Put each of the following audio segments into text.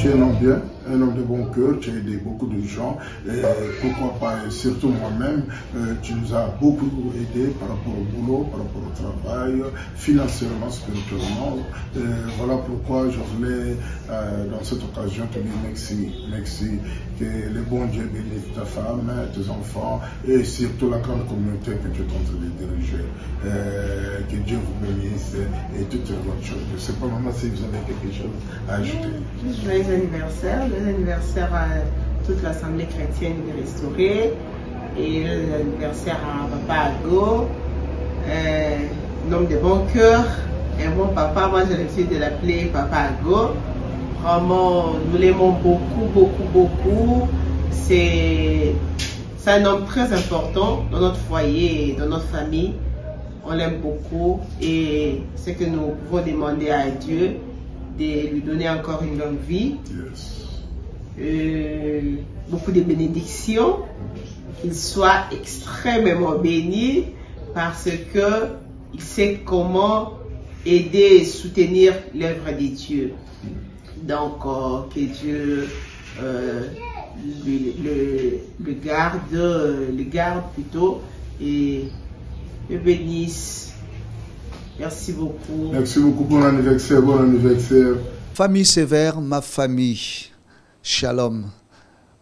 tu es un homme bien, un homme de bon cœur, tu as aidé beaucoup de gens, et pourquoi pas, et surtout moi-même, tu nous as beaucoup aidé par rapport au boulot, par rapport au travail, financièrement, spirituellement. Voilà pourquoi je voulais, dans cette occasion, te dire merci. Merci. Que le bon Dieu bénisse ta femme, tes enfants, et surtout la grande communauté que tu es en train de diriger. Que Dieu vous bénisse et toutes les bonnes choses. Je ne sais pas, maman, si vous avez quelque chose à ajouter. Joyeux anniversaire à toute l'Assemblée chrétienne de Restauré et joyeux anniversaire à Papa Ago, un homme de bon cœur, un bon papa. Moi j'ai l'habitude de l'appeler Papa Ago. Vraiment, nous l'aimons beaucoup, beaucoup, beaucoup. C'est un homme très important dans notre foyer et dans notre famille. On l'aime beaucoup et ce que nous pouvons demander à Dieu, de lui donner encore une longue vie, beaucoup de bénédictions, qu'il soit extrêmement béni parce que il sait comment aider et soutenir l'œuvre de Dieu. Donc que Dieu le garde plutôt et le bénisse. Merci beaucoup. Merci beaucoup, bon anniversaire, bon anniversaire. Famille sévère, ma famille, shalom.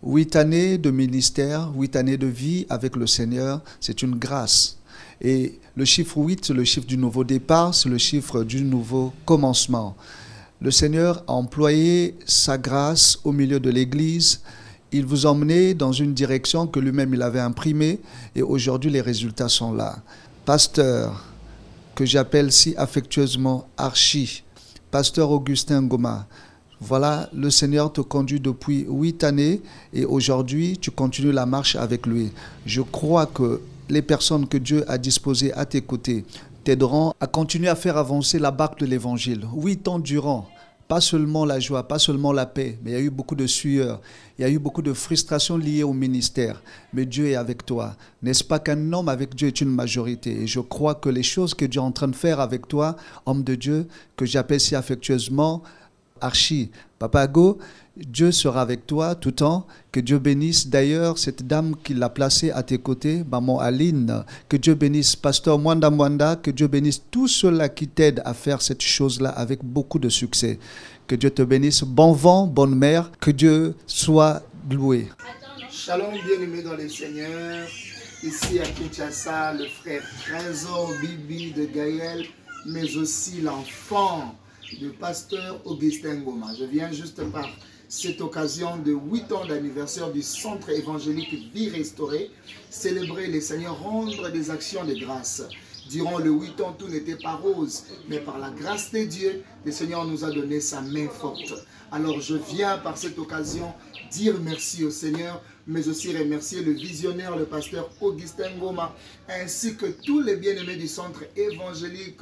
8 années de ministère, 8 années de vie avec le Seigneur, c'est une grâce. Et le chiffre 8, c'est le chiffre du nouveau départ, c'est le chiffre du nouveau commencement. Le Seigneur a employé sa grâce au milieu de l'Église. Il vous a emmené dans une direction que lui-même il avait imprimée et aujourd'hui les résultats sont là. Pasteur, que j'appelle si affectueusement Archie, Pasteur Augustin Ngoma, voilà, le Seigneur te conduit depuis 8 années et aujourd'hui tu continues la marche avec lui. Je crois que les personnes que Dieu a disposées à tes côtés t'aideront à continuer à faire avancer la barque de l'Évangile. 8 ans durant, pas seulement la joie, pas seulement la paix, mais il y a eu beaucoup de sueur, il y a eu beaucoup de frustrations liées au ministère. Mais Dieu est avec toi. N'est-ce pas qu'un homme avec Dieu est une majorité? Et je crois que les choses que Dieu est en train de faire avec toi, homme de Dieu, que j'appelle si affectueusement Archie, Papa Ago, Dieu sera avec toi tout le temps. Que Dieu bénisse d'ailleurs cette dame qui l'a placée à tes côtés, maman Aline. Que Dieu bénisse Pasteur Mwanda Mwanda. Que Dieu bénisse tous ceux-là qui t'aident à faire cette chose-là avec beaucoup de succès. Que Dieu te bénisse. Bon vent, bonne mère. Que Dieu soit loué. Shalom, bien-aimés dans le Seigneur. Ici à Kinshasa, le frère Trésor Bibi de Gaël, mais aussi l'enfant de Pasteur Augustin Ngoma. Je viens juste par cette occasion de 8 ans d'anniversaire du Centre évangélique Vie Restaurée, célébrer le Seigneur, rendre des actions de grâce. Durant les 8 ans, tout n'était pas rose, mais par la grâce de Dieu, le Seigneur nous a donné sa main forte. Alors je viens par cette occasion dire merci au Seigneur, mais aussi remercier le visionnaire, le pasteur Augustin Ngoma, ainsi que tous les bien-aimés du Centre évangélique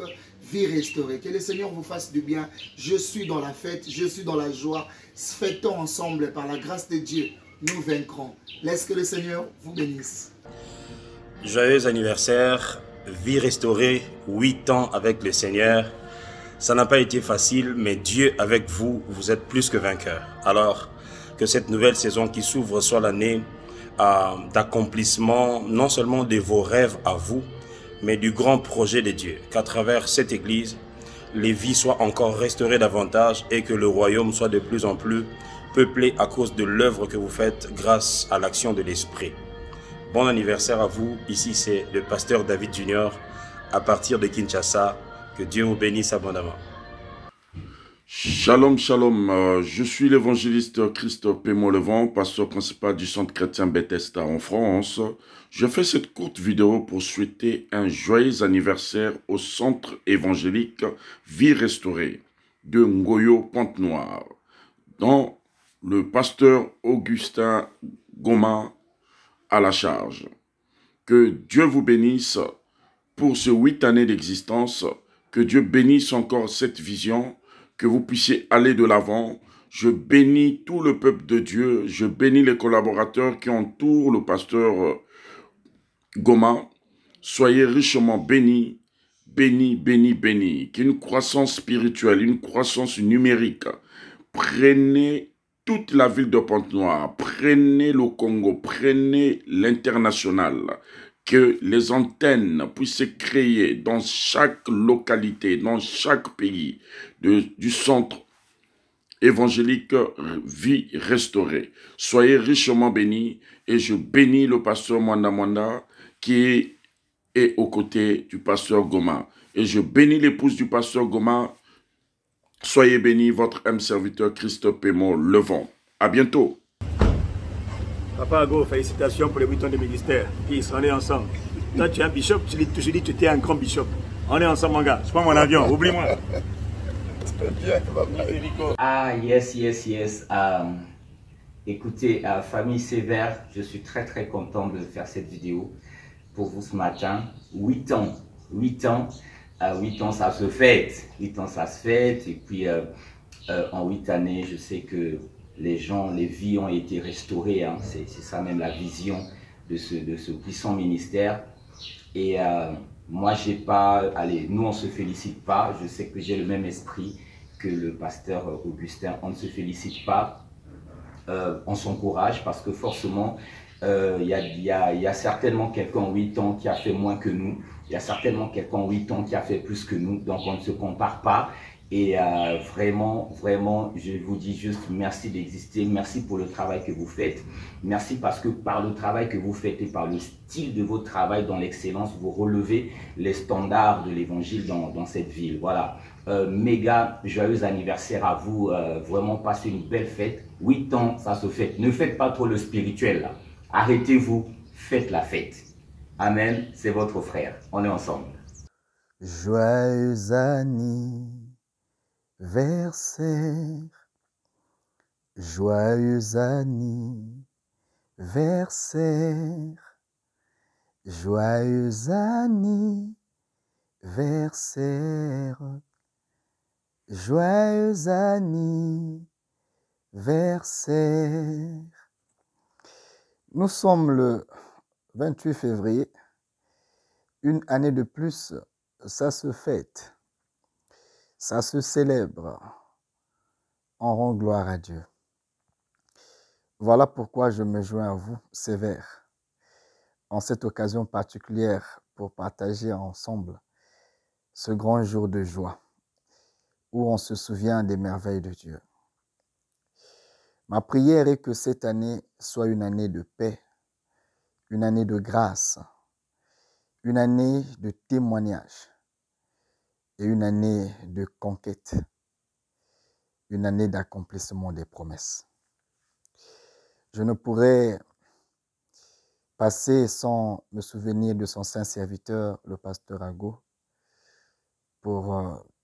Vie Restaurée. Que le Seigneur vous fasse du bien. Je suis dans la fête, je suis dans la joie. Fêtons ensemble, par la grâce de Dieu, nous vaincrons. Laisse que le Seigneur vous bénisse. Joyeux anniversaire, Vie Restaurée, 8 ans avec le Seigneur. Ça n'a pas été facile, mais Dieu avec vous, vous êtes plus que vainqueurs. Alors, que cette nouvelle saison qui s'ouvre soit l'année d'accomplissement, non seulement de vos rêves à vous, mais du grand projet de Dieu. Qu'à travers cette église, les vies soient encore restaurées davantage et que le royaume soit de plus en plus peuplé à cause de l'œuvre que vous faites grâce à l'action de l'Esprit. Bon anniversaire à vous. Ici, c'est le pasteur David Junior à partir de Kinshasa. Que Dieu vous bénisse abondamment. Shalom, shalom. Je suis l'évangéliste Christophe Pémolevent, pasteur principal du Centre chrétien Bethesda en France. Je fais cette courte vidéo pour souhaiter un joyeux anniversaire au Centre évangélique Vie Restaurée de Ngoyo Pente-Noire, dont le pasteur Augustin Ngoma à la charge. Que Dieu vous bénisse pour ces 8 années d'existence. Que Dieu bénisse encore cette vision, que vous puissiez aller de l'avant. Je bénis tout le peuple de Dieu, je bénis les collaborateurs qui entourent le pasteur Ngoma. Soyez richement bénis, bénis, bénis, bénis. Qu'une croissance spirituelle, une croissance numérique. Prenez toute la ville de Pointe-Noire, prenez le Congo, prenez l'international, que les antennes puissent se créer dans chaque localité, dans chaque pays du centre évangélique Vie Restaurée. Soyez richement bénis et je bénis le pasteur Mwanda Mwanda qui est aux côtés du pasteur Goma. Et je bénis l'épouse du pasteur Goma. Soyez bénis, votre âme serviteur Christophe Pémo Levant. À bientôt. Papa Ago, félicitations pour les 8 ans de ministère. Peace, on est ensemble. Toi, tu es un bishop, tu dis que tu étais un grand bishop. On est ensemble, mon gars. Je prends mon avion, oublie-moi. Ah, yes. Écoutez, famille sévère, je suis très content de faire cette vidéo pour vous ce matin. 8 ans, 8 ans, ça se fête. 8 ans, ça se fête. Et puis, en 8 années, je sais que les vies ont été restaurées. Hein. C'est ça même la vision de ce puissant ministère. Et moi, j'ai pas... Allez, nous, on se félicite pas. Je sais que j'ai le même esprit que le pasteur Augustin. On ne se félicite pas. On s'encourage parce que forcément, il y a certainement quelqu'un en 8 ans qui a fait moins que nous. Il y a certainement quelqu'un en 8 ans qui a fait plus que nous. Donc, on ne se compare pas. Et vraiment, je vous dis juste merci d'exister. Merci pour le travail que vous faites. Merci parce que par le travail que vous faites et par le style de votre travail dans l'excellence, vous relevez les standards de l'évangile dans cette ville. Voilà. Méga joyeux anniversaire à vous. Vraiment, passez une belle fête. 8 ans, ça se fête. Ne faites pas trop le spirituel là. Arrêtez-vous, faites la fête. Amen, c'est votre frère. On est ensemble. Joyeux anniversaire, joyeux anniversaire, joyeux anniversaire, joyeux anniversaire. Nous sommes le 28 février, une année de plus, ça se fête. Ça se célèbre. On rend gloire à Dieu. Voilà pourquoi je me joins à vous, sévère, en cette occasion particulière pour partager ensemble ce grand jour de joie où on se souvient des merveilles de Dieu. Ma prière est que cette année soit une année de paix, une année de grâce, une année de témoignage, et une année de conquête, une année d'accomplissement des promesses. Je ne pourrais passer sans me souvenir de son saint serviteur, le pasteur Ago, pour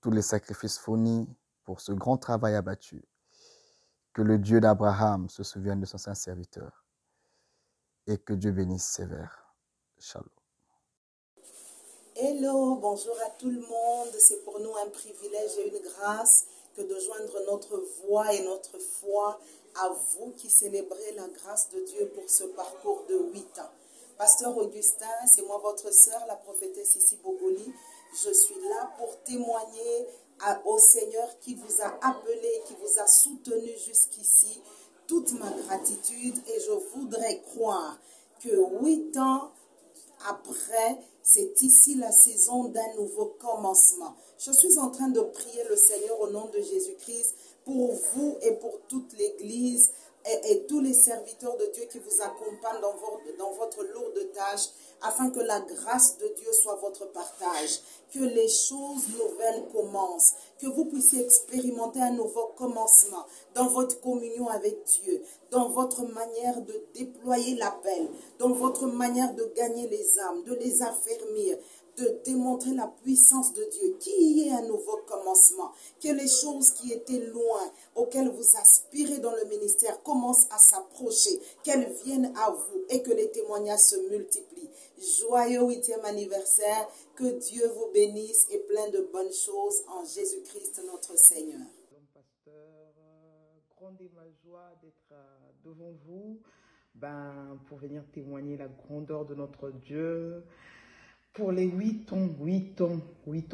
tous les sacrifices fournis, pour ce grand travail abattu. Que le Dieu d'Abraham se souvienne de son saint serviteur et que Dieu bénisse sévère. Shalom. Hello, bonjour à tout le monde. C'est pour nous un privilège et une grâce que de joindre notre voix et notre foi à vous qui célébrez la grâce de Dieu pour ce parcours de 8 ans. Pasteur Augustin, c'est moi votre sœur, la prophétesse Sissi Bogoli. Je suis là pour témoigner au Seigneur qui vous a appelé, qui vous a soutenu jusqu'ici. Toute ma gratitude et je voudrais croire que 8 ans après, c'est ici la saison d'un nouveau commencement. Je suis en train de prier le Seigneur au nom de Jésus-Christ pour vous et pour toute l'Église et tous les serviteurs de Dieu qui vous accompagnent dans votre lourde tâche, afin que la grâce de Dieu soit votre partage, que les choses nouvelles commencent, que vous puissiez expérimenter un nouveau commencement dans votre communion avec Dieu, dans votre manière de déployer l'appel, dans votre manière de gagner les âmes, de les affermir, de démontrer la puissance de Dieu, qu'il y ait un nouveau commencement, que les choses qui étaient loin, auxquelles vous aspirez dans le ministère, commencent à s'approcher, qu'elles viennent à vous et que les témoignages se multiplient. Joyeux 8e anniversaire, que Dieu vous bénisse et plein de bonnes choses en Jésus-Christ notre Seigneur. Pasteur, grande est ma joie d'être devant vous pour venir témoigner la grandeur de notre Dieu. Pour les 8 ans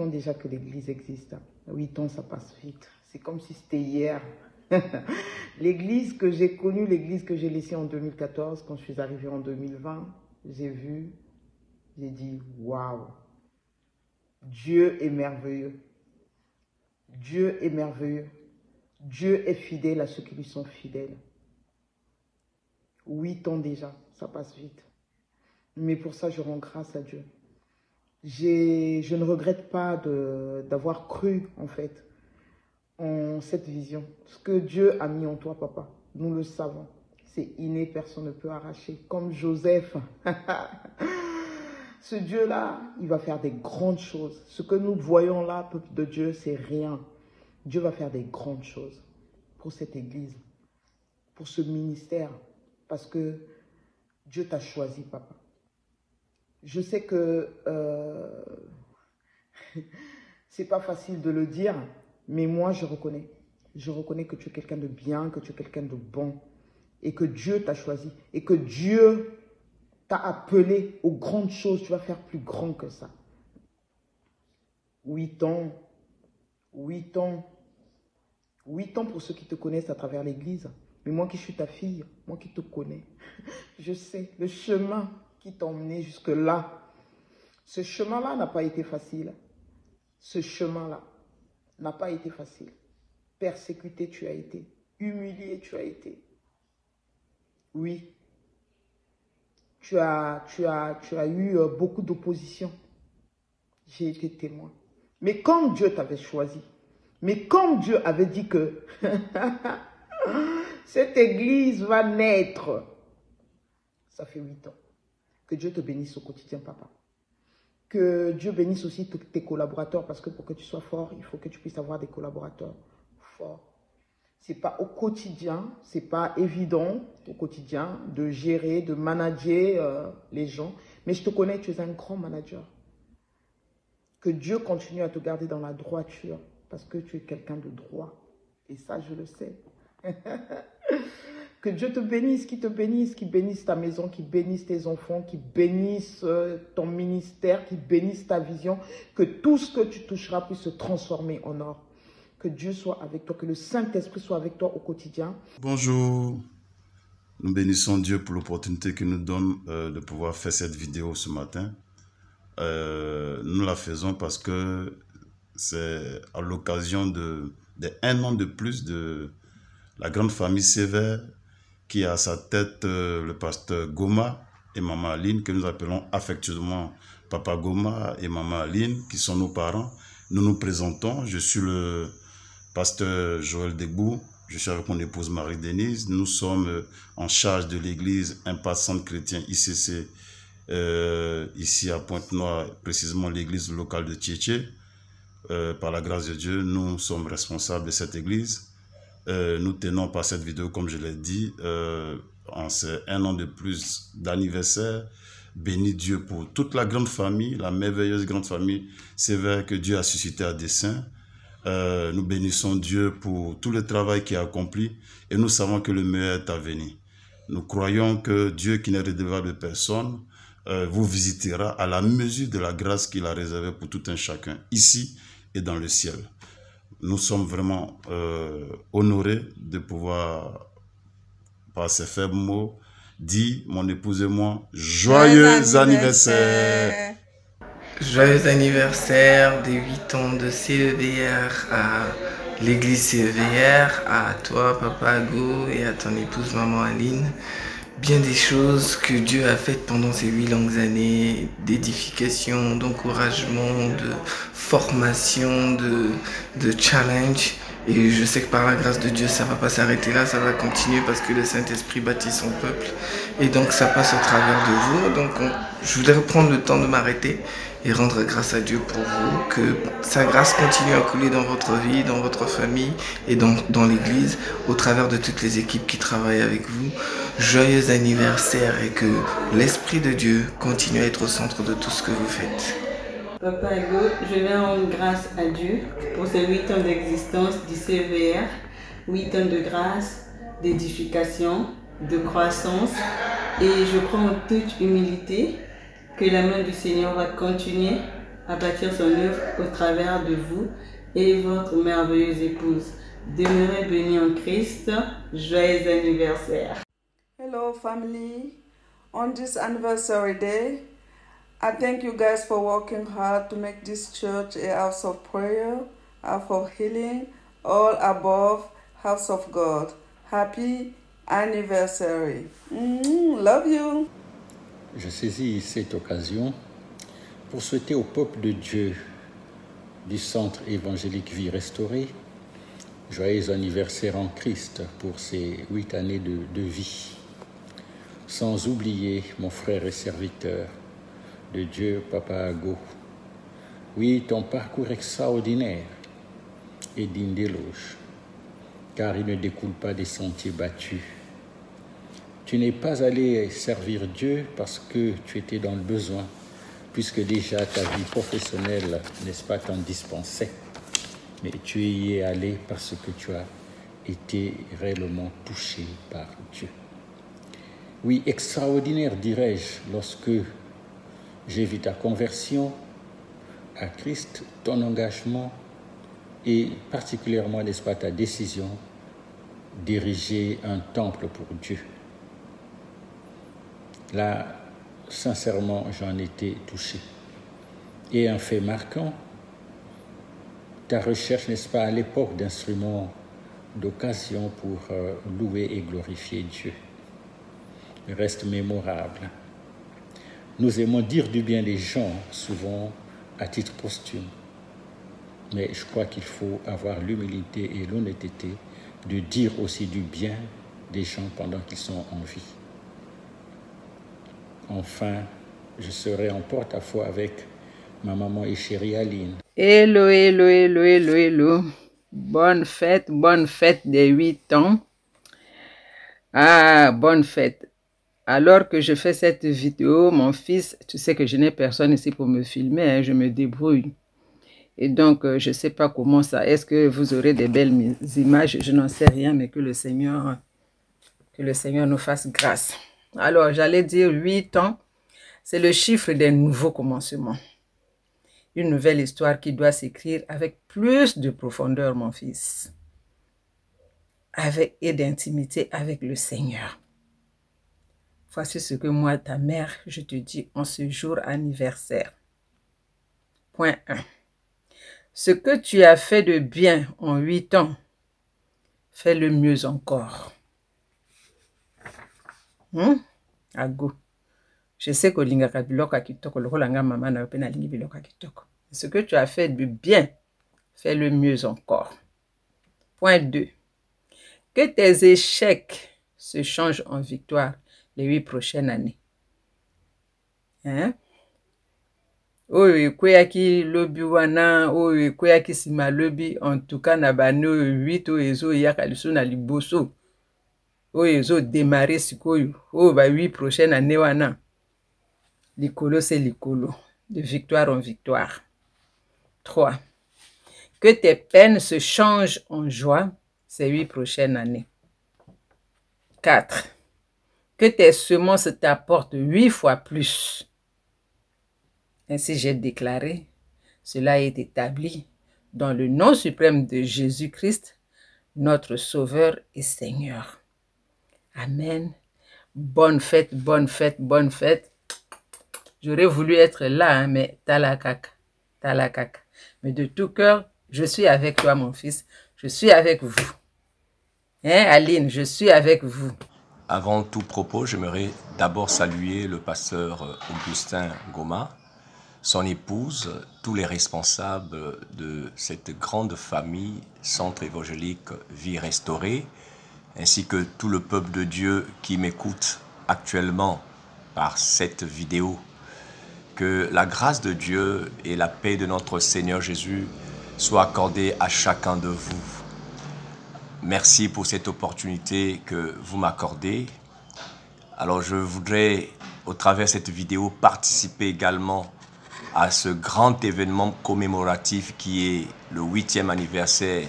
déjà que l'Église existe. 8 ans, ça passe vite. C'est comme si c'était hier. L'église que j'ai connue, l'église que j'ai laissée en 2014, quand je suis arrivée en 2020, j'ai vu, j'ai dit, waouh, Dieu est merveilleux. Dieu est merveilleux. Dieu est fidèle à ceux qui lui sont fidèles. 8 ans déjà, ça passe vite. Mais pour ça, je rends grâce à Dieu. Je ne regrette pas d'avoir cru, en fait, en cette vision. Ce que Dieu a mis en toi, papa, nous le savons. C'est inné, personne ne peut arracher. Comme Joseph. Ce Dieu-là, il va faire des grandes choses. Ce que nous voyons là, peuple de Dieu, c'est rien. Dieu va faire des grandes choses pour cette église, pour ce ministère, parce que Dieu t'a choisi, papa. Je sais que c'est pas facile de le dire, mais moi, je reconnais. Je reconnais que tu es quelqu'un de bien, que tu es quelqu'un de bon, et que Dieu t'a choisi, et que Dieu t'a appelé aux grandes choses. Tu vas faire plus grand que ça. 8 ans, 8 ans, 8 ans pour ceux qui te connaissent à travers l'église. Mais moi qui suis ta fille, moi qui te connais, je sais le chemin qui t'a emmené jusque-là. Ce chemin-là n'a pas été facile. Ce chemin-là n'a pas été facile. Persécuté, tu as été. Humilié, tu as été. Oui. Tu as eu beaucoup d'opposition. J'ai été témoin. Mais comme Dieu t'avait choisi, mais comme Dieu avait dit que cette église va naître, ça fait 8 ans. Que Dieu te bénisse au quotidien, papa. Que Dieu bénisse aussi tes collaborateurs, parce que pour que tu sois fort, il faut que tu puisses avoir des collaborateurs forts. C'est pas au quotidien, c'est pas évident au quotidien de gérer, de manager les gens. Mais je te connais, tu es un grand manager. Que Dieu continue à te garder dans la droiture, parce que tu es quelqu'un de droit. Et ça, je le sais. Que Dieu te bénisse, qui bénisse ta maison, qui bénisse tes enfants, qui bénisse ton ministère, qui bénisse ta vision. Que tout ce que tu toucheras puisse se transformer en or. Que Dieu soit avec toi, que le Saint-Esprit soit avec toi au quotidien. Bonjour, nous bénissons Dieu pour l'opportunité qu'il nous donne de pouvoir faire cette vidéo ce matin. Nous la faisons parce que c'est à l'occasion d'un an de plus de la grande famille Sévère qui a à sa tête le pasteur Goma et maman Aline, que nous appelons affectueusement papa Goma et maman Aline, qui sont nos parents. Nous nous présentons, je suis le pasteur Joël Degbou, je suis avec mon épouse Marie-Denise. Nous sommes en charge de l'église Impasse Centre Chrétien ICC, ici à Pointe-Noire, précisément l'église locale de Tchétché. Par la grâce de Dieu, nous sommes responsables de cette église. Nous tenons par cette vidéo, comme je l'ai dit, en ces 1 an de plus d'anniversaire. Bénis Dieu pour toute la grande famille, la merveilleuse grande famille sévère que Dieu a suscité à dessein. Nous bénissons Dieu pour tout le travail qui est accompli et nous savons que le meilleur est à venir. Nous croyons que Dieu, qui n'est redevable de personne, vous visitera à la mesure de la grâce qu'il a réservée pour tout un chacun, ici et dans le ciel. Nous sommes vraiment honorés de pouvoir, par ces faibles mots, dire, mon épouse et moi, joyeux anniversaire! Joyeux anniversaire des 8 ans de CEVR à l'église CEVR, à toi Papa Ago et à ton épouse maman Aline. Bien des choses que Dieu a faites pendant ces 8 longues années, d'édification, d'encouragement, de formation, de challenge. Et je sais que par la grâce de Dieu, ça ne va pas s'arrêter là, ça va continuer parce que le Saint-Esprit bâtit son peuple. Et donc ça passe au travers de vous. Donc je voudrais prendre le temps de m'arrêter et rendre grâce à Dieu pour vous, que sa grâce continue à couler dans votre vie, dans votre famille et dans l'église, au travers de toutes les équipes qui travaillent avec vous. Joyeux anniversaire et que l'Esprit de Dieu continue à être au centre de tout ce que vous faites. Papa Ago, je vais rendre grâce à Dieu pour ces 8 ans d'existence du CEVR, 8 ans de grâce, d'édification, de croissance, et je crois en toute humilité que la main du Seigneur va continuer à bâtir son œuvre au travers de vous et votre merveilleuse épouse. Demeurez bénis en Christ. Joyeux anniversaire. Hello family. On this anniversary day, I thank you guys for working hard to make this church a house of prayer, house of healing, all above, house of God. Happy anniversary. Love you. Je saisis cette occasion pour souhaiter au peuple de Dieu du Centre évangélique Vie Restaurée joyeux anniversaire en Christ pour ces 8 années de vie. Sans oublier mon frère et serviteur de Dieu, Papa Ago. Oui, ton parcours extraordinaire est digne d'éloge, car il ne découle pas des sentiers battus. Tu n'es pas allé servir Dieu parce que tu étais dans le besoin, puisque déjà ta vie professionnelle, n'est-ce pas, t'en dispensait. Mais tu y es allé parce que tu as été réellement touché par Dieu. Oui, extraordinaire, dirais-je, lorsque j'ai vu ta conversion à Christ, ton engagement et particulièrement, n'est-ce pas, ta décision d'ériger un temple pour Dieu. Là, sincèrement, j'en étais touché. Et un fait marquant, ta recherche, n'est-ce pas, à l'époque d'instruments d'occasion pour louer et glorifier Dieu. Reste mémorable. Nous aimons dire du bien des gens, souvent à titre posthume. Mais je crois qu'il faut avoir l'humilité et l'honnêteté de dire aussi du bien des gens pendant qu'ils sont en vie. Enfin, je serai en porte-à-faux avec ma maman et chérie Aline. Hello, hello, hello, hello, hello. Bonne fête des 8 ans. Ah, bonne fête. Alors que je fais cette vidéo, mon fils, tu sais que je n'ai personne ici pour me filmer, hein, je me débrouille. Et donc, je ne sais pas comment ça. Est-ce que vous aurez des belles images? Je n'en sais rien, mais que le Seigneur nous fasse grâce. Alors, j'allais dire 8 ans, c'est le chiffre des nouveaux commencements. Une nouvelle histoire qui doit s'écrire avec plus de profondeur, mon fils. Et d'intimité avec le Seigneur. Voici ce que moi, ta mère, je te dis en ce jour anniversaire. Point 1. Ce que tu as fait de bien en 8 ans, fais-le mieux encore. Ago. Je sais que ce que tu as fait de bien, fais-le mieux encore. Point 2. Que tes échecs se changent en victoire les 8 prochaines années. Hein? Oyo kweyaki lobi wana, oyo kweyaki sima lobi, en tout cas na bane oyo 8 oyo ezo yaka liso na liboso. Oyo ezo démarrer sikoyo, oyo ba 8 prochaines années wana. Likolo c'est likolo, de victoire en victoire. 3. Que tes peines se changent en joie ces 8 prochaines années. 4. Que tes semences t'apportent 8 fois plus. Ainsi j'ai déclaré, cela est établi dans le nom suprême de Jésus-Christ, notre Sauveur et Seigneur. Amen. Bonne fête, bonne fête, bonne fête. J'aurais voulu être là, hein, mais talakak. Mais de tout cœur, je suis avec toi, mon fils. Je suis avec vous. Hein, Aline, je suis avec vous. Avant tout propos, j'aimerais d'abord saluer le pasteur Augustin Goma, son épouse, tous les responsables de cette grande famille Centre évangélique Vie Restaurée, ainsi que tout le peuple de Dieu qui m'écoute actuellement par cette vidéo. Que la grâce de Dieu et la paix de notre Seigneur Jésus soient accordées à chacun de vous. Merci pour cette opportunité que vous m'accordez. Alors je voudrais, au travers de cette vidéo, participer également à ce grand événement commémoratif qui est le 8e anniversaire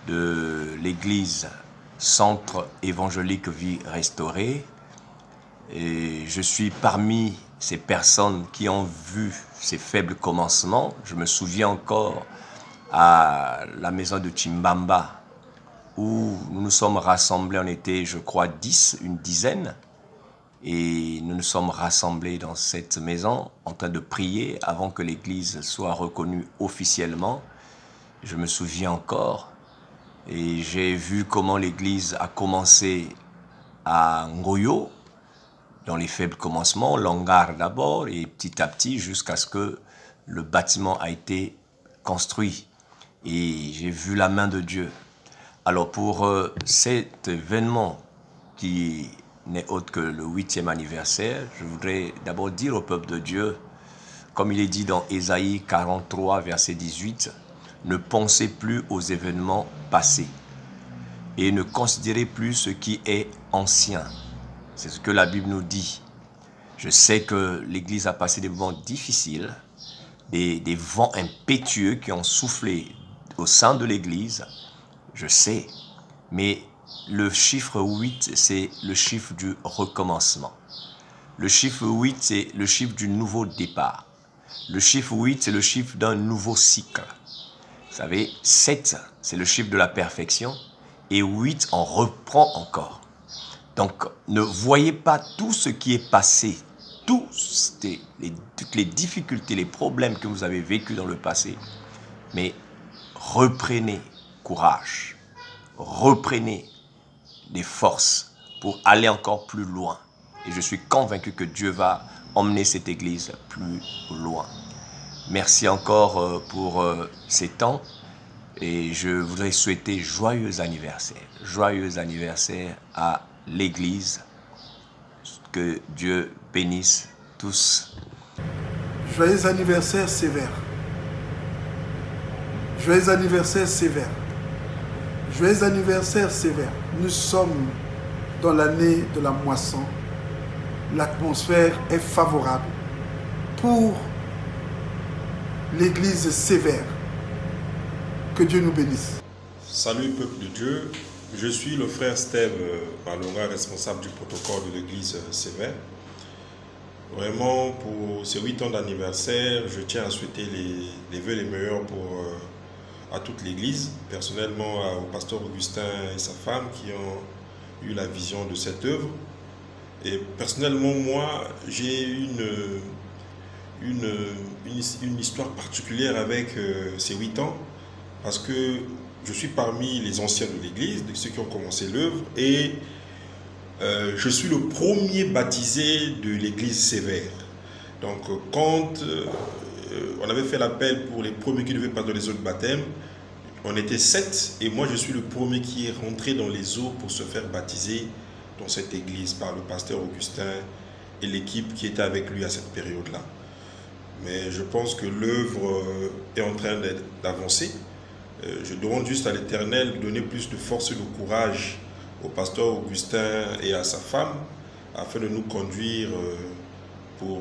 de l'église Centre évangélique Vie Restaurée. Et je suis parmi ces personnes qui ont vu ces faibles commencements. Je me souviens encore à la maison de Chimbamba, où nous nous sommes rassemblés, on était, je crois, une dizaine, et nous nous sommes rassemblés dans cette maison en train de prier avant que l'église soit reconnue officiellement. Je me souviens encore, et j'ai vu comment l'église a commencé à Ngoyo, dans les faibles commencements, l'hangar d'abord, et petit à petit jusqu'à ce que le bâtiment a été construit. Et j'ai vu la main de Dieu. Alors pour cet événement qui n'est autre que le 8e anniversaire, je voudrais d'abord dire au peuple de Dieu, comme il est dit dans Ésaïe 43, verset 18, « Ne pensez plus aux événements passés et ne considérez plus ce qui est ancien. » C'est ce que la Bible nous dit. Je sais que l'Église a passé des moments difficiles, des vents impétueux qui ont soufflé au sein de l'Église, je sais, mais le chiffre 8, c'est le chiffre du recommencement. Le chiffre 8, c'est le chiffre du nouveau départ. Le chiffre 8, c'est le chiffre d'un nouveau cycle. Vous savez, 7, c'est le chiffre de la perfection, et 8, on reprend encore. Donc, ne voyez pas tout ce qui est passé, toutes les difficultés, les problèmes que vous avez vécus dans le passé, mais reprenez courage, reprenez des forces pour aller encore plus loin. Et je suis convaincu que Dieu va emmener cette église plus loin. Merci encore pour ces temps et je voudrais souhaiter joyeux anniversaire à l'église. Que Dieu bénisse tous. Joyeux anniversaire sévère. Joyeux anniversaire sévère. Joyeux anniversaire sévère. Nous sommes dans l'année de la moisson. L'atmosphère est favorable pour l'église sévère. Que Dieu nous bénisse. Salut peuple de Dieu. Je suis le frère Steve Malonga, responsable du protocole de l'église sévère. Vraiment, pour ces 8 ans d'anniversaire, je tiens à souhaiter les vœux les meilleurs à toute l'église. Personnellement, au pasteur Augustin et sa femme qui ont eu la vision de cette œuvre. Et personnellement, moi, j'ai une histoire particulière avec ces 8 ans parce que je suis parmi les anciens de l'église, de ceux qui ont commencé l'œuvre, et je suis le premier baptisé de l'église sévère. Donc quand on avait fait l'appel pour les premiers qui devaient passer dans les eaux de baptême, on était 7 et moi je suis le premier qui est rentré dans les eaux pour se faire baptiser dans cette église par le pasteur Augustin et l'équipe qui était avec lui à cette période-là. Mais je pense que l'œuvre est en train d'avancer. Je demande juste à l'Éternel de donner plus de force et de courage au pasteur Augustin et à sa femme afin de nous conduire pour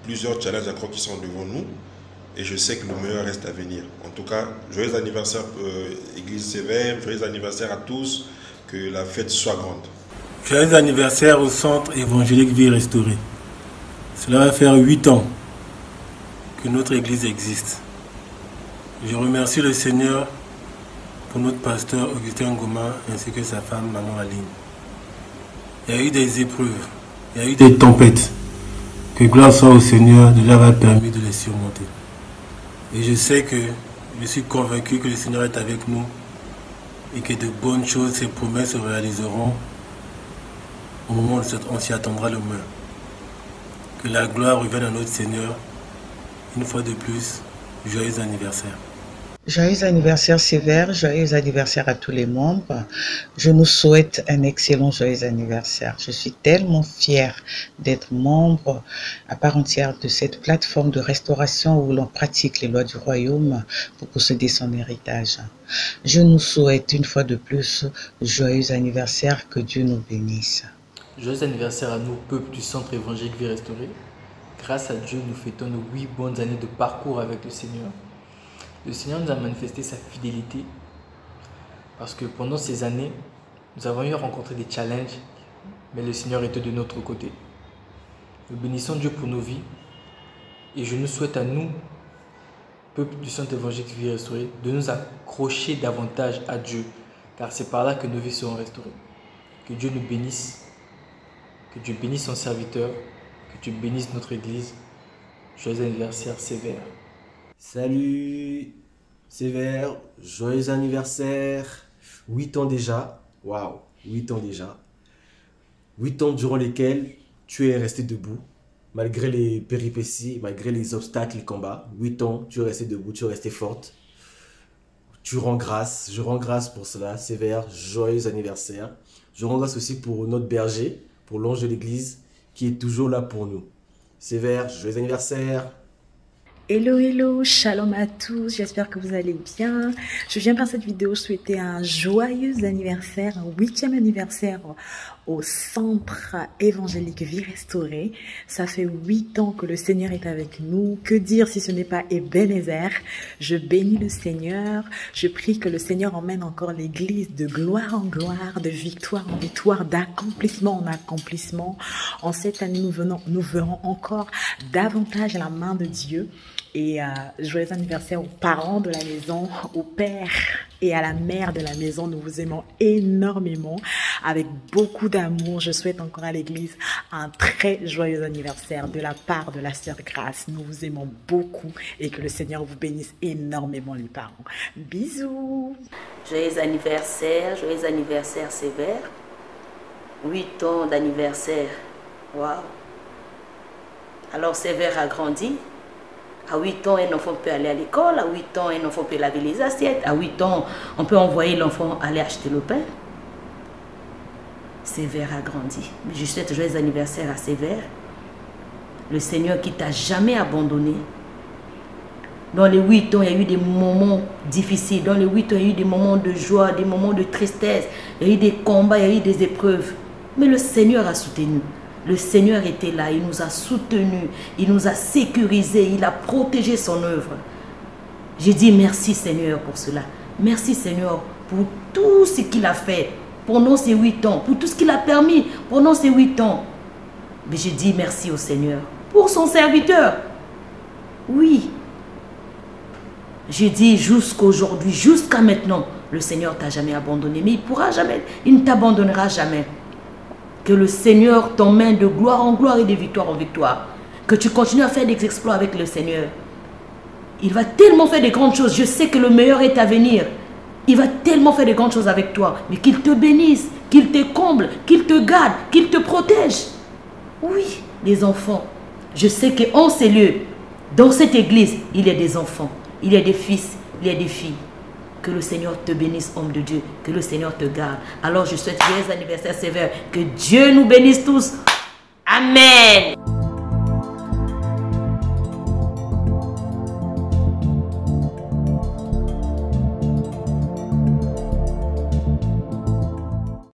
plusieurs challenges à croix qui sont devant nous. Et je sais que le meilleur reste à venir. En tout cas, joyeux anniversaire Église sévère, joyeux anniversaire à tous, que la fête soit grande. Joyeux anniversaire au Centre évangélique Vie Restaurée. Cela va faire 8 ans que notre Église existe. Je remercie le Seigneur pour notre pasteur Augustin Ngoma ainsi que sa femme, Maman Aline. Il y a eu des épreuves, il y a eu des tempêtes. Que gloire soit au Seigneur, Dieu m'a permis de les surmonter. Et je sais que, je suis convaincu que le Seigneur est avec nous et que de bonnes choses, ses promesses se réaliseront au moment où on s'y attendra le moins. Que la gloire revienne à notre Seigneur. Une fois de plus, joyeux anniversaire. Joyeux anniversaire sévère, joyeux anniversaire à tous les membres. Je nous souhaite un excellent joyeux anniversaire. Je suis tellement fière d'être membre à part entière de cette plateforme de restauration où l'on pratique les lois du royaume pour posséder son héritage. Je nous souhaite une fois de plus joyeux anniversaire, que Dieu nous bénisse. Joyeux anniversaire à nous, peuple du Centre évangélique Vie Restaurée. Grâce à Dieu, nous fêtons nos 8 bonnes années de parcours avec le Seigneur. Le Seigneur nous a manifesté sa fidélité parce que pendant ces années, nous avons eu à rencontrer des challenges, mais le Seigneur était de notre côté. Nous bénissons Dieu pour nos vies et je nous souhaite à nous, peuple du Centre évangélique Vie Restaurée, de nous accrocher davantage à Dieu, car c'est par là que nos vies seront restaurées. Que Dieu nous bénisse, que Dieu bénisse son serviteur, que Dieu bénisse notre Église. Joyeux anniversaire Sévère. Salut Sévère, joyeux anniversaire. 8 ans déjà, waouh, 8 ans déjà. 8 ans durant lesquels tu es resté debout, malgré les péripéties, malgré les obstacles, les combats. 8 ans, tu es resté debout, tu es resté forte. Tu rends grâce, je rends grâce pour cela. Sévère, joyeux anniversaire. Je rends grâce aussi pour notre berger, pour l'ange de l'église, qui est toujours là pour nous. Sévère, joyeux anniversaire. Hello, hello, shalom à tous, j'espère que vous allez bien. Je viens par cette vidéo souhaiter un joyeux anniversaire, un 8e anniversaire au Centre Évangélique Vie Restaurée. Ça fait 8 ans que le Seigneur est avec nous. Que dire si ce n'est pas Ebenezer? Je bénis le Seigneur. Je prie que le Seigneur emmène encore l'Église de gloire en gloire, de victoire en victoire, d'accomplissement en accomplissement. En cette année, nous verrons encore davantage la main de Dieu. Et joyeux anniversaire aux parents de la maison, au père et à la mère de la maison. Nous vous aimons énormément, avec beaucoup d'amour. Je souhaite encore à l'église un très joyeux anniversaire de la part de la sœur Grace. Nous vous aimons beaucoup et que le Seigneur vous bénisse énormément les parents. Bisous. Joyeux anniversaire Sévère. 8 ans d'anniversaire. Waouh. Alors Sévère a grandi. À 8 ans, un enfant peut aller à l'école. À 8 ans, un enfant peut laver les assiettes. À 8 ans, on peut envoyer l'enfant aller acheter le pain. Sévère a grandi. Mais je souhaite joyeux anniversaire à Sévère. Le Seigneur qui t'a jamais abandonné. Dans les 8 ans, il y a eu des moments difficiles. Dans les 8 ans, il y a eu des moments de joie, des moments de tristesse. Il y a eu des combats, il y a eu des épreuves. Mais le Seigneur a soutenu. Le Seigneur était là, il nous a soutenus, il nous a sécurisés, il a protégé son œuvre. J'ai dit merci Seigneur pour cela. Merci Seigneur pour tout ce qu'il a fait pendant ces 8 ans, pour tout ce qu'il a permis pendant ces 8 ans. Mais j'ai dit merci au Seigneur pour son serviteur. Oui. J'ai dit jusqu'aujourd'hui, jusqu'à maintenant, le Seigneur t'a jamais abandonné, mais il ne t'abandonnera jamais. Que le Seigneur t'emmène de gloire en gloire et de victoire en victoire. Que tu continues à faire des exploits avec le Seigneur. Il va tellement faire de grandes choses. Je sais que le meilleur est à venir. Il va tellement faire de grandes choses avec toi. Mais qu'il te bénisse, qu'il te comble, qu'il te garde, qu'il te protège. Oui, les enfants. Je sais qu'en ces lieux, dans cette église, il y a des enfants. Il y a des fils, il y a des filles. Que le Seigneur te bénisse, homme de Dieu. Que le Seigneur te garde. Alors je souhaite joyeux anniversaire Sévère. Que Dieu nous bénisse tous. Amen.